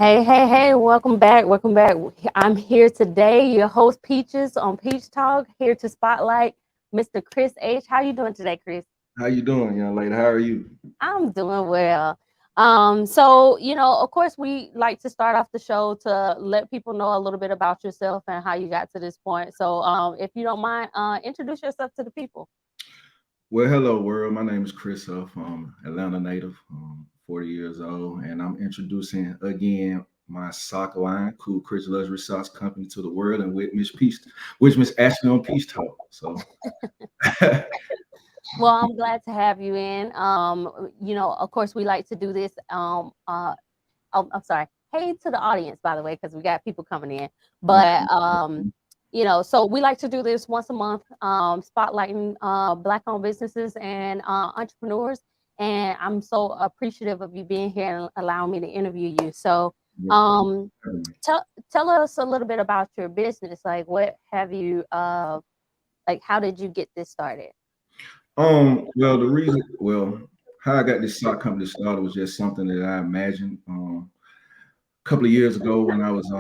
Hey, welcome back. Welcome back. I'm here today, your host Peaches on Peach Talk, here to spotlight Mr. Chris H. How you doing today, Chris? How you doing, young lady? How are you? I'm doing well. So of course, we like to start off the show to let people know a little bit about yourself and how you got to this point. So, if you don't mind, introduce yourself to the people. Well, hello, world. My name is Chris Huff. I'm Atlanta native, 40 years old, and I'm introducing again my sock line, Cool Chris Luxury Socks Company, to the world, and with Miss Peace, which Miss Ashley on Peace Talk. So, Well, I'm glad to have you in. Of course, we like to do this. Oh, I'm sorry. Hey to the audience, by the way, because we got people coming in. But so we like to do this once a month, spotlighting Black-owned businesses and entrepreneurs. And I'm so appreciative of you being here and allowing me to interview you. So, um, tell us a little bit about your business. Like, what have you like? How did you get this started? well, how I got this sock company started was just something that I imagined. A couple of years ago when I was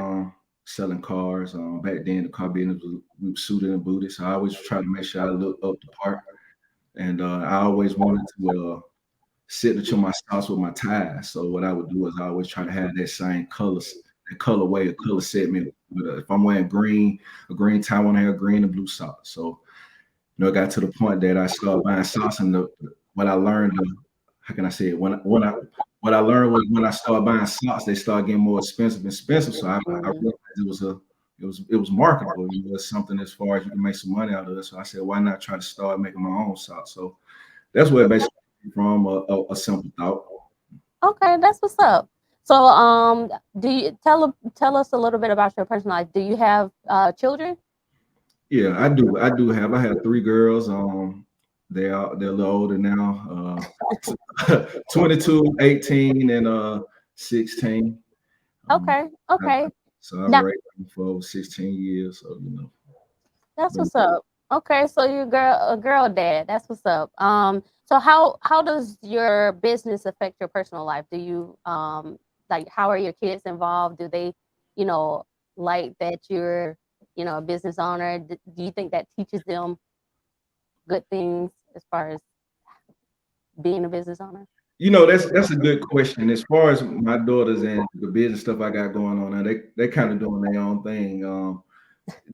selling cars. Back then the car business was we were suited and booted, so I always try to make sure I look up the part. And I always wanted to signature my stocks with my ties. So what I would do is I always try to have that same colors, that colorway, a color segment. If I'm wearing green, a green tie, I want to have green and blue socks. So it got to the point that I started buying socks, and what I learned, how can I say it? When I what I learned was when I started buying socks, they started getting more expensive. So I Mhm. realized it was marketable. It was something as far as you can make some money out of it. So I said, why not try to start making my own socks? So that's where it basically came from a simple thought. Okay, that's what's up. So, do you tell us a little bit about your personal life? Do you have children? Yeah, I have three girls. They're a little older now. 22, 18, and 16. Um, Okay, I, okay. so I've Now, raised them for over 16 years. So that's but what's up. Okay, so you're a girl dad. That's what's up. So how does your business affect your personal life? Do you like how are your kids involved? Do they, you know, like that you're, a business owner? Do you think that teaches them good things as far as being a business owner? that's a good question. As far as my daughters and the business stuff I got going on now, they kind of doing their own thing.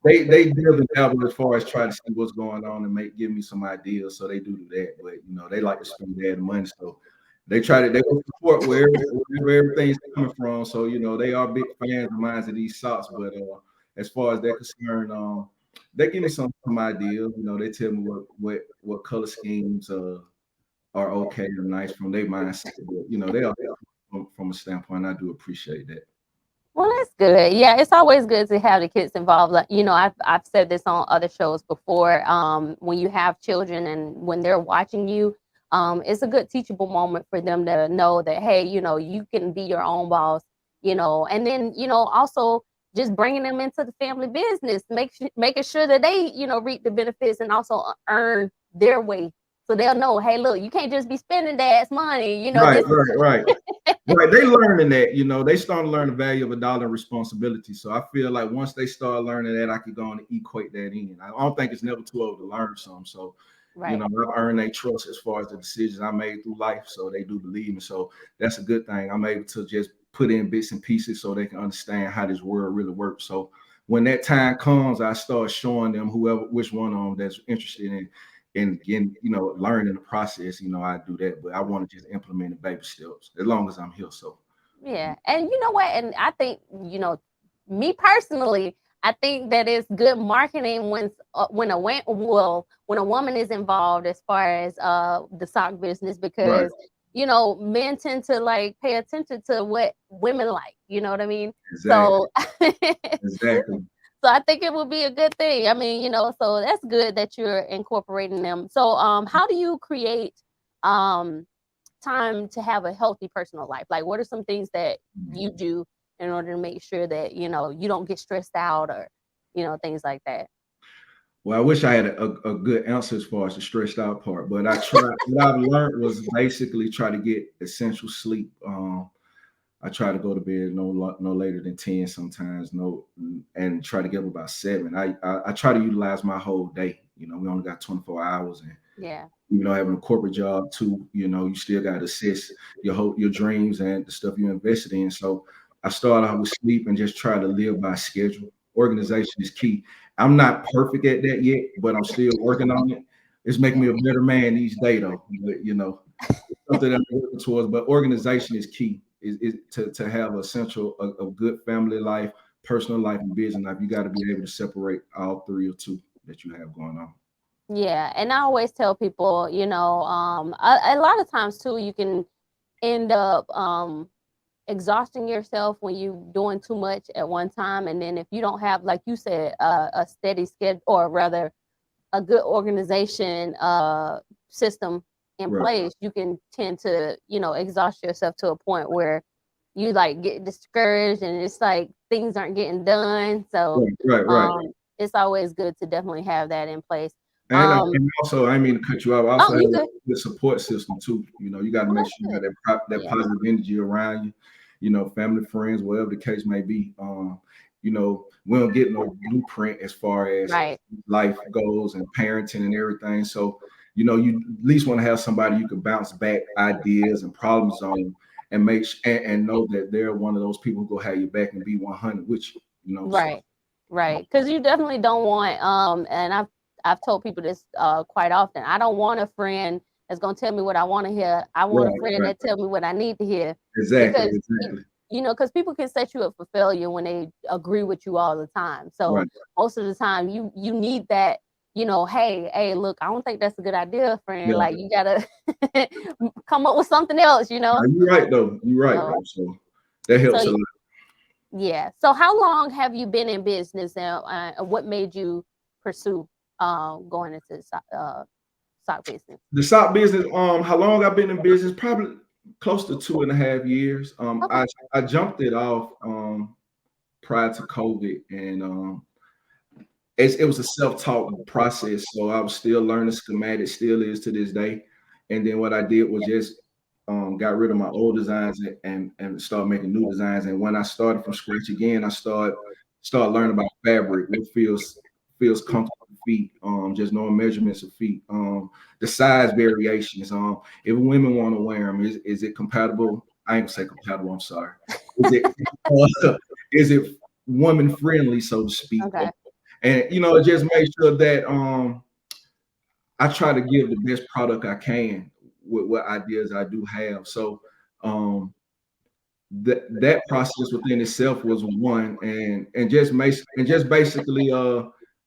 They deal and dabble as far as try to see what's going on and give me some ideas. So they do that, but they like to spend their money. So they will support where everything's coming from. So they are big fans of mine of these socks. But as far as they're concerned, they give me some ideas. They tell me what color schemes are okay or nice from their mindset. But they are from a standpoint. I do appreciate that. Well, that's good. Yeah, it's always good to have the kids involved. Like, I've said this on other shows before. When you have children and when they're watching you, it's a good teachable moment for them to know that, hey, you can be your own boss, and then, also just bringing them into the family business, making sure that they, reap the benefits and also earn their way. So they'll know, hey, look, you can't just be spending dad's money. Right, This is right, right. Right, they learning that, they starting to learn the value of a dollar and responsibility. So I feel like once they start learning that, I could go on and equate that in. I don't think it's never too old to learn some. So, right. I've earned their trust as far as the decisions I made through life. So they do believe me. So that's a good thing. I'm able to just put in bits and pieces so they can understand how this world really works. So when that time comes, I start showing them which one of them that's interested in learning the process. I do that, but I want to just implement the baby steps as long as I'm here. So Yeah, and you know what? And I think me personally, I think that it's good marketing when a woman is involved as far as the sock business right, because men tend to like pay attention to what women like. You know what I mean? exactly, So exactly. so I think it would be a good thing. I mean, so that's good that you're incorporating them. So how do you create um time to have a healthy personal life? Like, what are some things that you do in order to make sure that you don't get stressed out or things like that? Well, I wish I had a good answer as far as the stressed out part, but I tried. What I've learned was basically try to get essential sleep. I try to go to bed no later than 10 sometimes, and try to get up about 7. I try to utilize my whole day. We only got 24 hours, and Yeah. having a corporate job too, you still got to assess your dreams and the stuff you invested in. So I start out with sleep and just try to live by schedule. Organization is key. I'm not perfect at that yet, but I'm still working on it. It's making me a better man each day, though. But, it's something that I'm working towards. But organization is key. Is to have a good family life, personal life, and business life. You got to be able to separate all three or two that you have going on. Yeah, and I always tell people, a lot of times too, you can end up exhausting yourself when you doing too much at one time, and then if you don't have, like you said, a steady schedule, or rather a good organization system in Right, place, you can tend to, exhaust yourself to a point where you like get discouraged, and it's like things aren't getting done. So right, right, right. it's always good to definitely have that in place. And also, I didn't mean to cut you off. I Oh, also have you a good. good support system too. You got to Oh, make that's sure you got good. that Yeah. positive energy around you. Family, friends, whatever the case may be. We don't get no blueprint as far as Right. life goes and parenting and everything. So, you at least want to have somebody you can bounce back ideas and problems on, and and know that they're one of those people who go have your back and be 100 with you. So Right. Right. Because you definitely don't want, and I've told people this quite often. I don't want a friend that's gonna tell me what I want to hear. I want a right, friend right, that tell me what I need to hear, exactly, because exactly, because people can set you up for failure when they agree with you all the time. So right. most of the time, you need that. Hey, look, I don't think that's a good idea, friend. Yeah. Like, you gotta come up with something else. You're right though. You're right So though. So that so helps a lot. yeah. So how long have you been in business, and what made you pursue going into the stock business? The sock business, how long I've been in business? Probably close to 2.5 years. Okay. I jumped it off prior to COVID, and it was a self-taught process. So I was still learning schematics, still is to this day. And then what I did was just got rid of my old designs and start making new designs. And when I started from scratch again, I start learning about fabric, what feels comfortable with feet, just knowing measurements of feet, the size variations. If women want to wear them, is it compatible? I ain't gonna say compatible. I'm sorry. Is it is it woman friendly, so to speak? Okay. And just make sure that I try to give the best product I can with what ideas I do have. So um, that process within itself was one, and just basically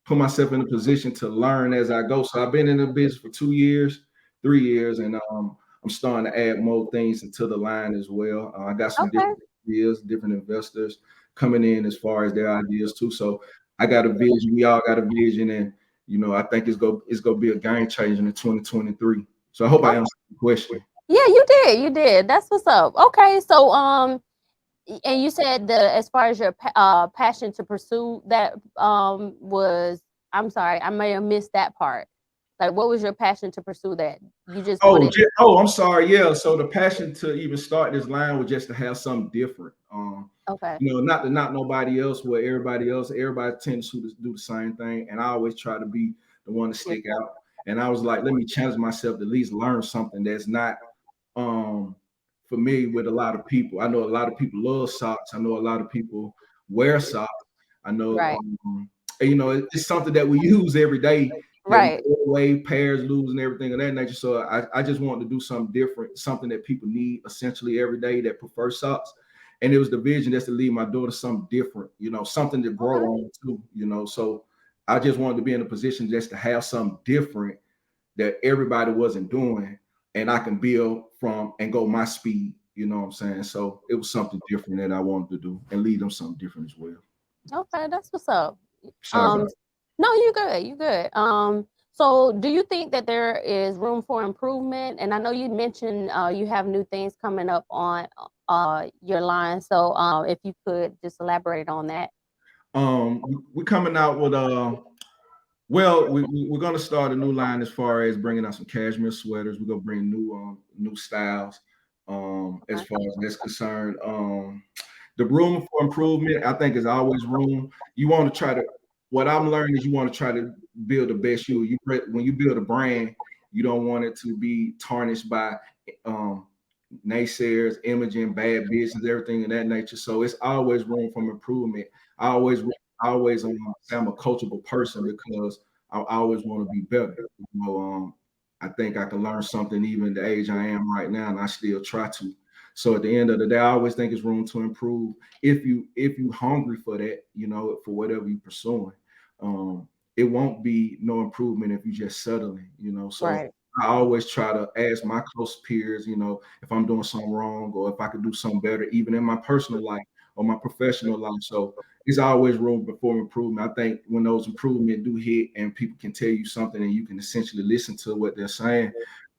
put myself in a position to learn as I go. So I've been in the business for 2 years, 3 years, and I'm starting to add more things into the line as well. I got some Okay. different ideas, different investors coming in as far as their ideas too. So I got a vision. We all got a vision, and I think it's gonna be a game changer in 2023. So I hope I Oh, answered the question. yeah, you did. You did. That's what's up. Okay. So and you said that as far as your passion to pursue that was, I'm sorry, I may have missed that part. Like, what was your passion to pursue that? You just wanted. I'm sorry. Yeah. So the passion to even start this line was just to have something different. Okay. Not to knock nobody else, where everybody tends to do the same thing, and I always try to be the one to stick Different. out. And I was like, let me challenge myself to at least learn something that's not um familiar with a lot of people. I know a lot of people love socks. I know a lot of people wear socks. I know, Right. it's something that we use every day, that we Right. throw away, pairs lose, and everything of that nature. So I just wanted to do something different, something that people need essentially every day that prefer socks. And it was the vision that's to leave my daughter something different, something to grow Okay. on too. So I just wanted to be in a position just to have something different that everybody wasn't doing, and I can build from and go my speed. You know what I'm saying? So it was something different that I wanted to do and lead them something different as well. Okay, that's what's up. Sorry Um, about no, you good. You good. So do you think that there is room for improvement? And I know you mentioned you have new things coming up on your line. So if you could just elaborate on that. we're coming out with well, we're gonna start a new line as far as bringing out some cashmere sweaters. We're gonna bring new styles. As Okay. far as that's concerned. The room for improvement, I think, is always room. You want to try to. What I'm learning is you want to try to build the best you. When you build a brand, you don't want it to be tarnished by um, naysayers, imaging, bad business, everything of that nature. So it's always room for improvement. I always, I always say I'm a coachable person because I always want to be better. I think I can learn something even the age I am right now, and I still try to. So at the end of the day, I always think it's room to improve. If you hungry for that, for whatever you pursuing, um, it won't be no improvement if you just settling. So Right. I always try to ask my close peers, if I'm doing something wrong or if I could do something better, even in my personal life or my professional life. So it's always room for improvement. I think when those improvements do hit and people can tell you something and you can essentially listen to what they're saying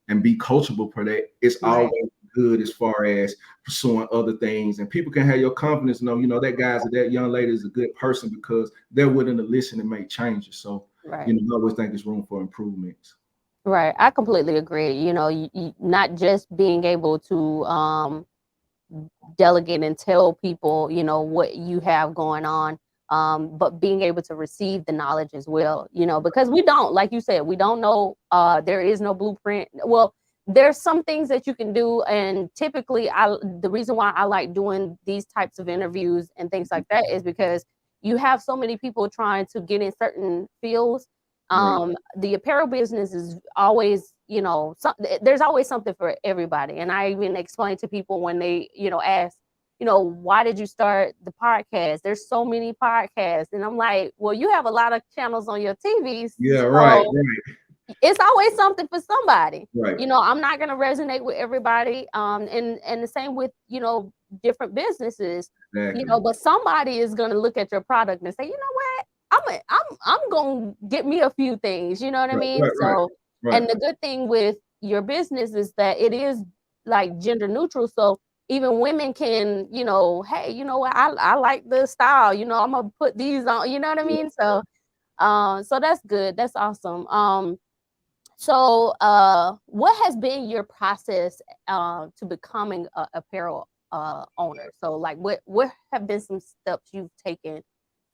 and be coachable for that, it's Right. always good as far as pursuing other things. And people can have your confidence, that guy's or that young lady is a good person because they're willing to listen and make changes. So, Right. I always think it's room for improvements. Right. I completely agree. Not just being able to delegate and tell people, what you have going on, but being able to receive the knowledge as well, because we don't, like you said, we don't know, there is no blueprint. Well, there's some things that you can do, and typically the reason why I like doing these types of interviews and things like that is because you have so many people trying to get in certain fields. Right. The apparel business is always, there's always something for everybody. And I even explain to people when they, ask, why did you start the podcast? There's so many podcasts. And I'm like, well, you have a lot of channels on your TVs. Yeah, right, So right, it's always something for somebody. right. I'm not gonna resonate with everybody. And the same with, different businesses, Exactly. but somebody is gonna look at your product and say, you know what? I'm gonna get me a few things, you know what I Right, mean? right, right, So, right. and the good thing with your business is that it is like gender neutral. So even women can, hey, you know what, I like this style, I'm gonna put these on, you know what I Yeah. mean? So that's good. That's awesome. So, what has been your process to becoming a apparel owner? So, like, what have been some steps you've taken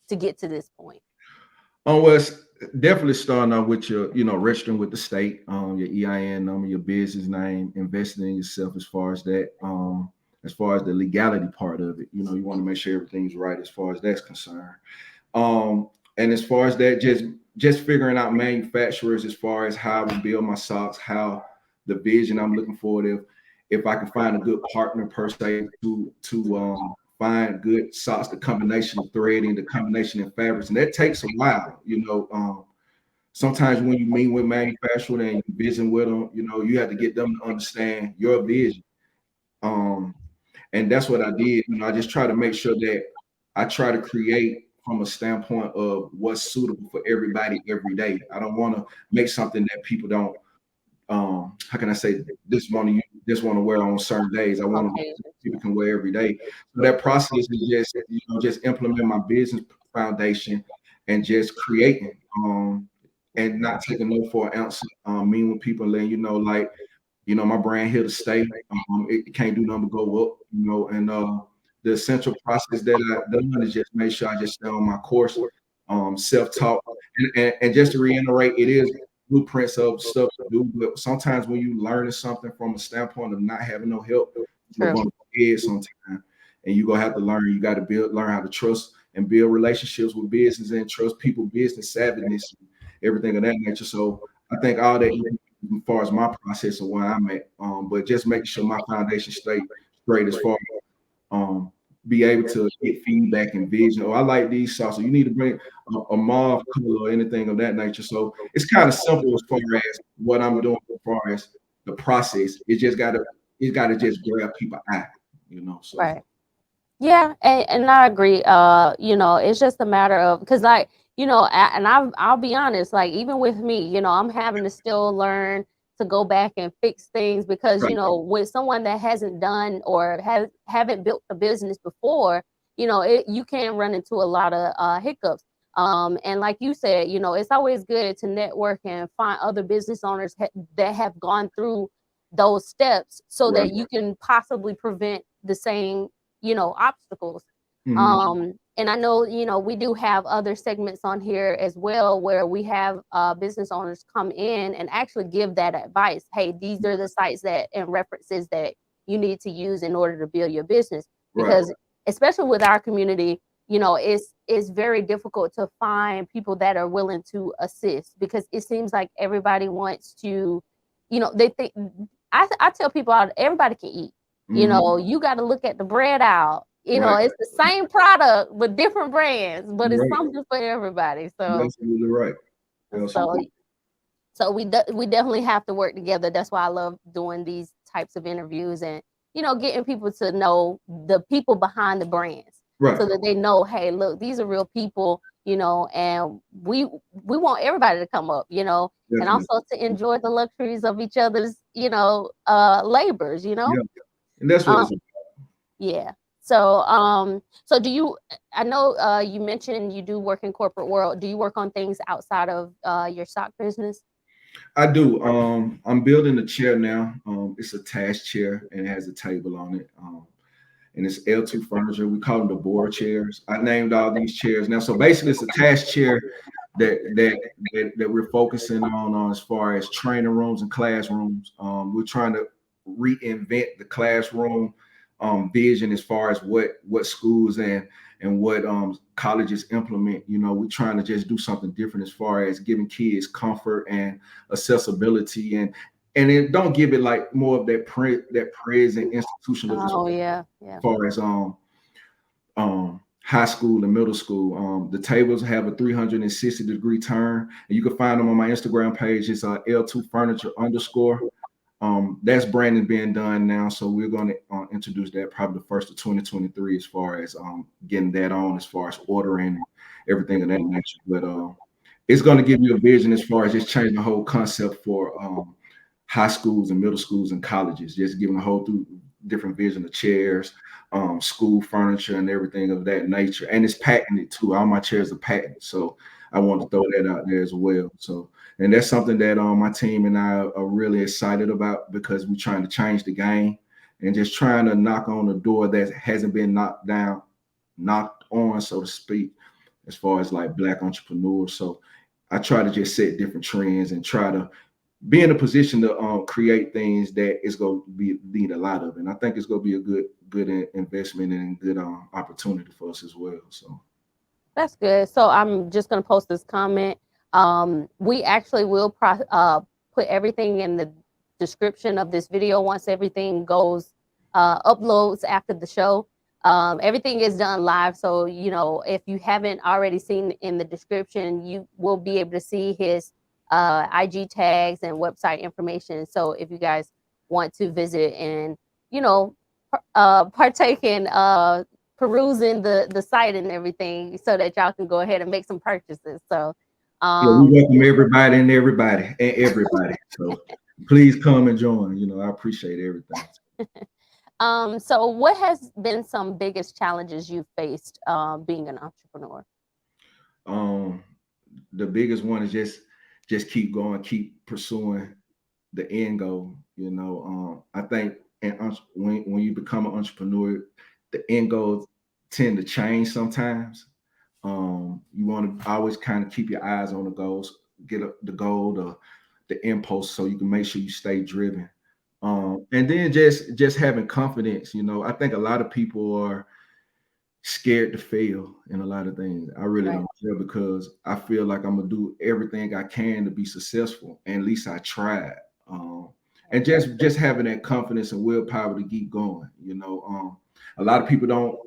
to get to this point? Well, it's definitely starting out with your, registering with the state, your EIN number, your business name, investing in yourself as far as the legality part of it. You want to make sure everything's right as far as that's concerned. Um, and as far as that, just figuring out manufacturers as far as how I would build my socks, how the vision I'm looking for, if I can find a good partner per se to find good socks, the combination of threading, the combination of fabrics, and that takes a while. Sometimes when you meet with manufacturers and you visit with them, you have to get them to understand your vision. Um, and that's what I did. I just try to make sure that I try to create from a standpoint of what's suitable for everybody every day. I don't want to make something that people don't how can I say this want to wear on certain days. I want to Okay. people can wear every day. So that process is just implement my business foundation and just creating and not taking no for an ounce. Meeting with people and letting like my brand here to stay. It can't do nothing but go up, and the essential process that I done is just make sure I just stay on my course, self-taught. And just to reiterate, it is blueprints of stuff to do, but sometimes when you learning something from a standpoint of not having no help, you're True. going to head sometimes. And you're gonna have to learn. You got to learn how to trust and build relationships with business and trust people, business savviness, everything of that nature. So I think all that as far as my process of where I'm at. But just making sure my foundation stay straight as far as um be able to get feedback and vision. Oh, I like these sauces. You need to bring a mauve color or anything of that nature. So it's kind of simple as far as what I'm doing as far as the process. It gotta just grab people eye, so Right. Yeah, and I agree. It's just a matter of because, like, and I'll be honest, like even with me, I'm having to still learn to go back and fix things because right. with someone that hasn't done or haven't built a business before, you can run into a lot of hiccups. And like you said, it's always good to network and find other business owners that have gone through those steps so Right. that you can possibly prevent the same, obstacles. Hmm. And I know, we do have other segments on here as well where we have business owners come in and actually give that advice. Hey, these are the sites that and references that you need to use in order to build your business. Right. Because especially with our community, it's very difficult to find people that are willing to assist, because it seems like everybody wants to, they think, I tell people everybody can eat. Hmm. You got to look at the bread out. Right. It's the same product with different brands, but it's Right. something for everybody. You're So, absolutely right. so, Absolutely. so we definitely have to work together. That's why I love doing these types of interviews, and getting people to know the people behind the brands, Right. so that they know, hey, look, these are real people. And we want everybody to come up, and Definitely. also to enjoy the luxuries of each other's, labors. Yeah. And that's what Um, it's about. yeah. So do you? I know you mentioned you do work in corporate world. Do you work on things outside of your stock business? I do. I'm building a chair now. It's a task chair and it has a table on it. And it's L2 furniture. We call them the board chairs. I named all these chairs now. So basically, it's a task chair that we're focusing on as far as training rooms and classrooms. We're trying to reinvent the classroom vision as far as what schools and what colleges implement. We're trying to just do something different as far as giving kids comfort and accessibility and then don't give it like more of that present institutionalism Oh yeah, yeah. far as high school and middle school. The tables have a 360-degree turn, and you can find them on my Instagram page. It's L2 Furniture underscore. That's branding being done now, so we're going to introduce that probably the first of 2023 as far as getting that on, as far as ordering and everything of that nature. But it's going to give you a vision as far as just changing the whole concept for high schools and middle schools and colleges, just giving a whole different vision of chairs, school furniture, and everything of that nature. And it's patented too. All my chairs are patented, so I want to throw that out there as well. So, and that's something that my team and I are really excited about because we're trying to change the game and just trying to knock on a door that hasn't been knocked on, so to speak, as far as like Black entrepreneurs. So I try to just set different trends and try to be in a position to create things that is going to be need a lot of, and I think it's going to be a good investment and good opportunity for us as well. So That's good. So I'm just gonna post this comment. We actually will put everything in the description of this video once everything goes uploads after the show. Everything is done live, so if you haven't already seen in the description, you will be able to see his IG tags and website information. So if you guys want to visit and you know partake in perusing the site and everything, so that y'all can go ahead and make some purchases. So, yeah, we um, welcome everybody. So please come and join. I appreciate everything. so what has been some biggest challenges you faced being an entrepreneur? Um, the biggest one is just keep going, keep pursuing the end goal. I think when you become an entrepreneur, the end goals tend to change sometimes. You want to always kind of keep your eyes on the goals, the goal, the impulse, so you can make sure you stay driven. And then just having confidence. I think a lot of people are scared to fail in a lot of things. I really Right. don't care because I feel like I'm gonna do everything I can to be successful. And at least I tried. Um, and just having that confidence and willpower to keep going. A lot of people don't.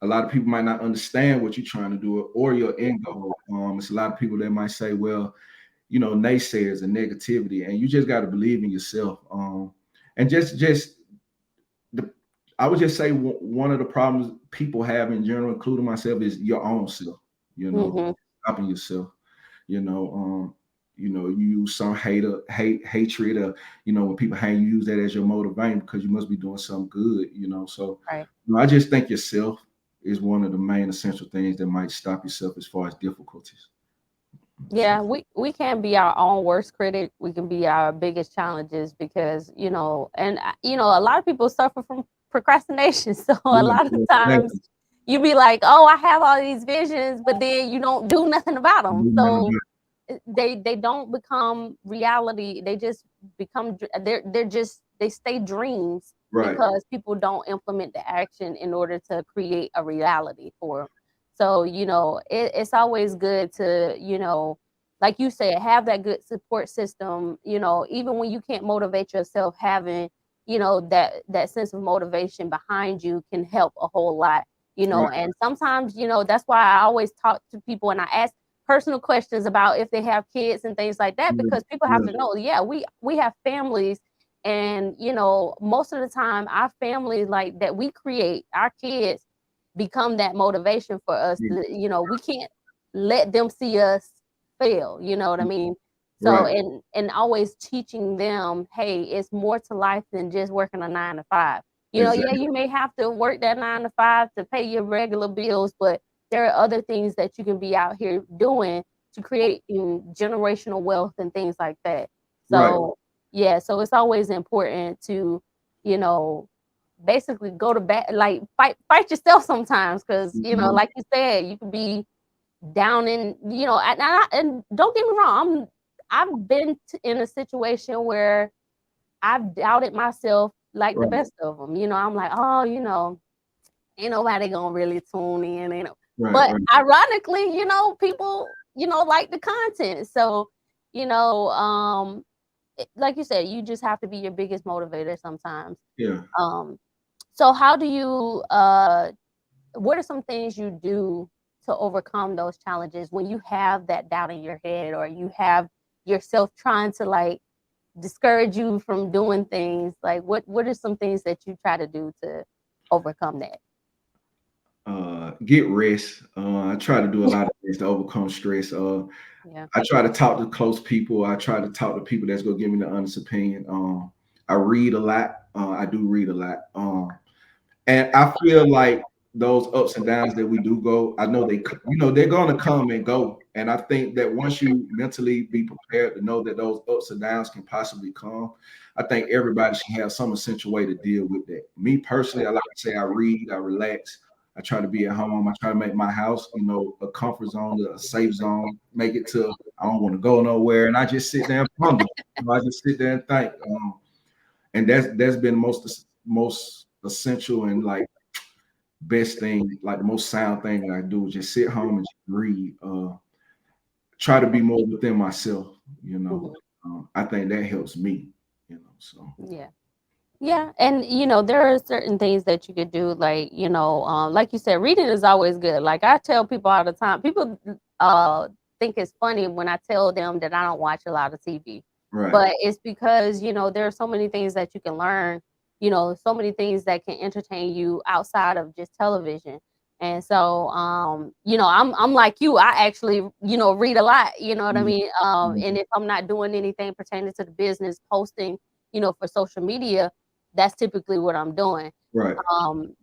A lot of people might not understand what you're trying to do or your end goal. It's a lot of people that might say, well, naysayers and negativity, and you just got to believe in yourself. And just the I would just say one of the problems people have in general, including myself, is your own self. Hmm. Stopping yourself. You know, um, you use some hatred, or when people hate you, use that as your motivating because you must be doing something good. So Right. I just think yourself is one of the main essential things that might stop yourself as far as difficulties. Yeah, we can be our own worst critic. We can be our biggest challenges because, and a lot of people suffer from procrastination. So a Yeah, lot of yeah, times exactly. you be like, "Oh, I have all these visions," but then you don't do nothing about them. Do nothing So about they don't become reality. They just become they stay dreams right, because people don't implement the action in order to create a reality for them. So it's always good to like you said, have that good support system. Even when you can't motivate yourself, having that sense of motivation behind you can help a whole lot. right. And sometimes that's why I always talk to people and I ask personal questions about if they have kids and things like that, Yeah, because people have yeah, to know, yeah, we have families, and most of the time our families like that we create, our kids become that motivation for us yeah. to, we can't let them see us fail, you know what I mean? So, Right, and always teaching them, hey, it's more to life than just working a 9 to 5. Yeah, exactly. you may have to work that 9 to 5 to pay your regular bills, but there are other things that you can be out here doing to create generational wealth and things like that. Right. So, yeah, so it's always important to, you know, basically go to bat, like fight yourself sometimes, because Mhm. like you said, you can be down in, and don't get me wrong, I've been in a situation where I've doubted myself like the Right, best of them. I'm like, oh, ain't nobody gonna really tune in, right, but right. ironically, people, like the content. So, like you said, you just have to be your biggest motivator sometimes. Yeah. Um, so how do you what are some things you do to overcome those challenges when you have that doubt in your head, or you have yourself trying to like discourage you from doing things? Like what are some things that you try to do to overcome that? Get rest. I try to do a lot of things to overcome stress. Yeah. I try to talk to close people. I try to talk to people that's gonna give me the honest opinion. I read a lot. I do read a lot. And I feel like those ups and downs that we do go, I know they're gonna come and go. And I think that once you mentally be prepared to know that those ups and downs can possibly come, I think everybody should have some essential way to deal with that. Me personally, I like to say I read, I relax, I try to be at home, I try to make my house, a comfort zone, a safe zone, make it to I don't want to go nowhere, and I just sit there and ponder. I just sit there and think. And that's been most essential and like best thing, like the most sound thing that I do is just sit home and just read. Try to be more within myself, you know. Mhm. I think that helps me, So Yeah. Yeah, and there are certain things that you could do, like you said, reading is always good. Like I tell people all the time, people think it's funny when I tell them that I don't watch a lot of TV, right, but it's because there are so many things that you can learn, so many things that can entertain you outside of just television. And so, I'm like you. I actually, read a lot. You know what I mhm, mean? mhm, And if I'm not doing anything pertaining to the business, posting, for social media, that's typically what I'm doing. right,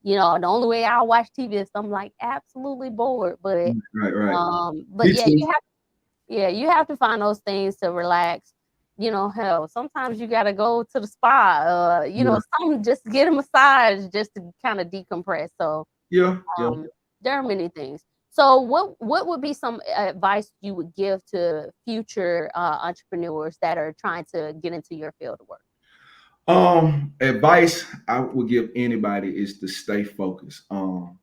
The only way I watch TV is I'm like absolutely bored, right, right. but Me yeah, too. you have to find those things to relax. Hell, sometimes you gotta go to the spa, Yeah, some just get a massage just to kind of decompress. So yeah, yeah. um, there are many things. So what would be some advice you would give to future entrepreneurs that are trying to get into your field of work? Advice I would give anybody is to stay focused. The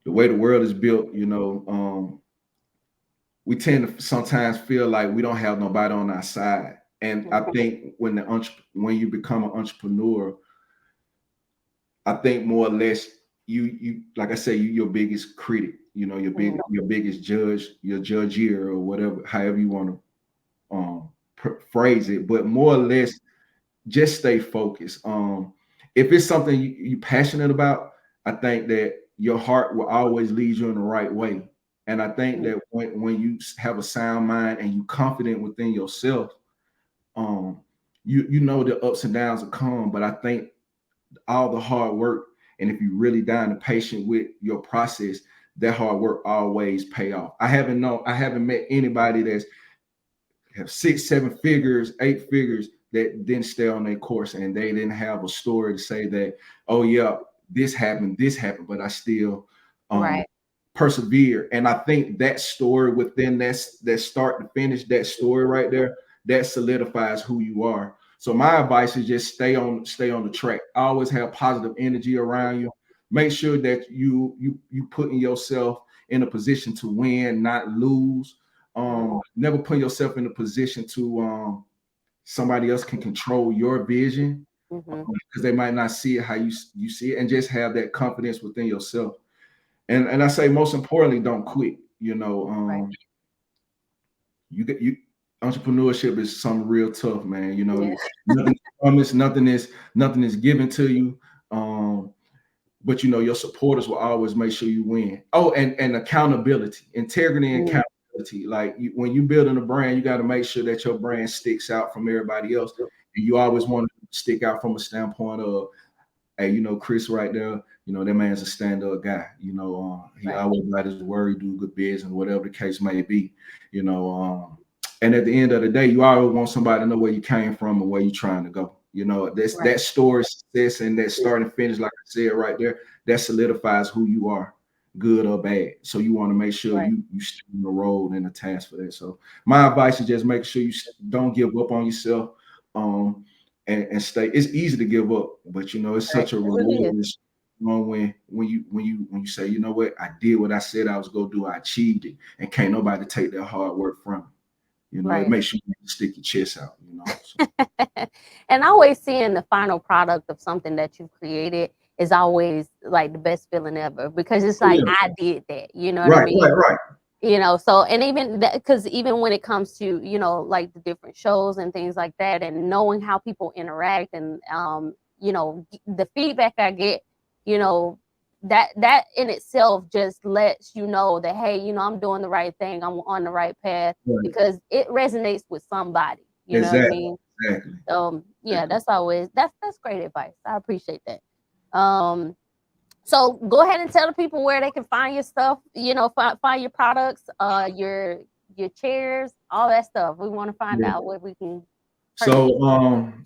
way the world is built, we tend to sometimes feel like we don't have nobody on our side. And I think when you become an entrepreneur, I think more or less you like I say you your biggest critic. Mhm. Your biggest judge, your judgeer or whatever, however you want to phrase it. But more or less, just stay focused. If it's something you passionate about, I think that your heart will always lead you in the right way. And I think Mhm. that when you have a sound mind and you confident within yourself, um, you know the ups and downs will come. But I think all the hard work and if you really down and patient with your process, that hard work always pay off. I haven't met anybody that's have 6, 7 figures, 8 figures that didn't stay on their course and they didn't have a story to say that, oh yeah, this happened, but I still um Right. persevere. And I think that story within that start to finish, that story right there, that solidifies who you are. So my advice is just stay on the track. Always have positive energy around you. Make sure that you putting yourself in a position to win, not lose. Never put yourself in a position to somebody else can control your vision Mm-hmm. because they might not see it how you see it, and just have that confidence within yourself. And I say most importantly, don't quit. Right. You get you entrepreneurship is something real tough, man. Yeah. Nothing is promised, nothing is given to you. Um, but your supporters will always make sure you win. Oh, and accountability, integrity, and Mm. accountability. Like when you building a brand, you got to make sure that your brand sticks out from everybody else, and you always want to stick out from a standpoint of, hey, Chris right there, that man's a stand-up guy. He Right. always got his word, do good business, whatever the case may be. You know, and at the end of the day, you always want somebody to know where you came from and where you're trying to go. That's Right. that story success and that start and finish, like I said right there, that solidifies who you are, good or bad. So you want to make sure Right. you stay on the road and the task for that. So my advice is just make sure you don't give up on yourself. Um, and stay. It's easy to give up, but it's Right. such a It really reward is. when you say, you know what, I did what I said I was gonna do, I achieved it, and can't nobody take that hard work from you. It Right. makes you stick your chest out. So, And always seeing the final product of something that you've created is always like the best feeling ever because it's oh like yeah, I did that. You know what I right, mean? right, right. So and even that, because even when it comes to like the different shows and things like that, and knowing how people interact, and the feedback I get, you know that in itself just lets you know that, hey, I'm doing the right thing, I'm on the right path, Right. because it resonates with somebody. You know what I Exactly, mean? exactly, Yeah, exactly. that's great advice. I appreciate that. So go ahead and tell the people where they can find your stuff, find your products, your chairs, all that stuff. We want to find Yeah. out where we can purchase. So,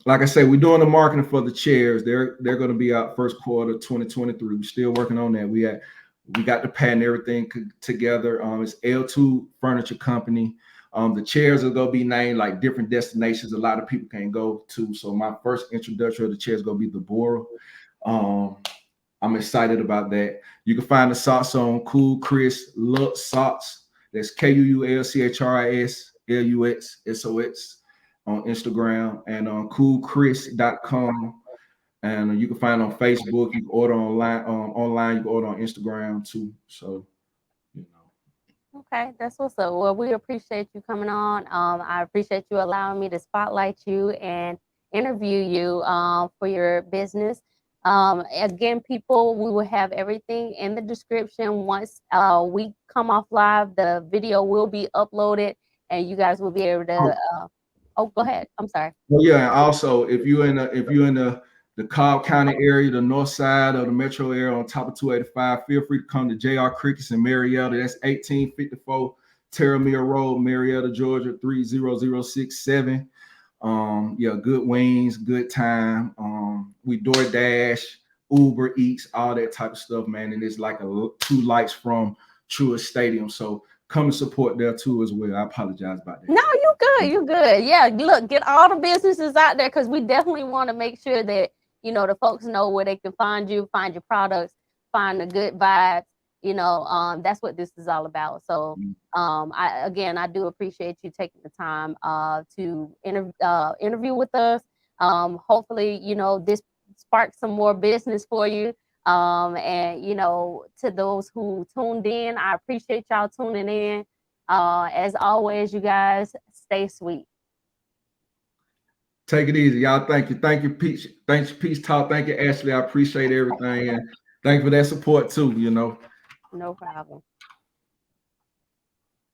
like I said, we're doing the marketing for the chairs. They're going to be out first quarter 2023. We're still working on that. We got the patent, everything together. It's L2 Furniture Company. The chairs are going to be named like different destinations. A lot of people can go to. So my first introduction of the chairs is going to be the Bora. Um, I'm excited about that. You can find the socks on Kuul Chris Lux Socks. That's KUULCHRISLUXSOX on Instagram and on coolchris.com. And you can find on Facebook. You can order online. You can order on Instagram too. So, you know. Okay, that's what's up. Well, we appreciate you coming on. I appreciate you allowing me to spotlight you and interview you for your business. Again, people, we will have everything in the description. Once we come off live, the video will be uploaded, and you guys will be able to. Oh, go ahead. I'm sorry. Well, yeah, and also if you're in the Cobb County area, the north side of the metro area on top of 285, feel free to come to JR Crickets in Marietta. That's 1854 Terramere Road, Marietta, Georgia 30067. Yeah, good wings, good time. We DoorDash, Uber Eats, all that type of stuff, man. And it's like 2 lights from Truist Stadium. So come and support there too as well. I apologize about that. No, you good. You good. Yeah, look, get all the businesses out there because we definitely want to make sure that the folks know where they can find you, find your products, find the good vibes. That's what this is all about. So, I do appreciate you taking the time to interview with us. Hopefully, this sparks some more business for you. And to those who tuned in, I appreciate y'all tuning in. As always, you guys stay sweet. Take it easy, y'all. Thank you, Peach. Thanks, Peace Talk. Thank you, Ashley. I appreciate everything, and thank you for that support too. No problem.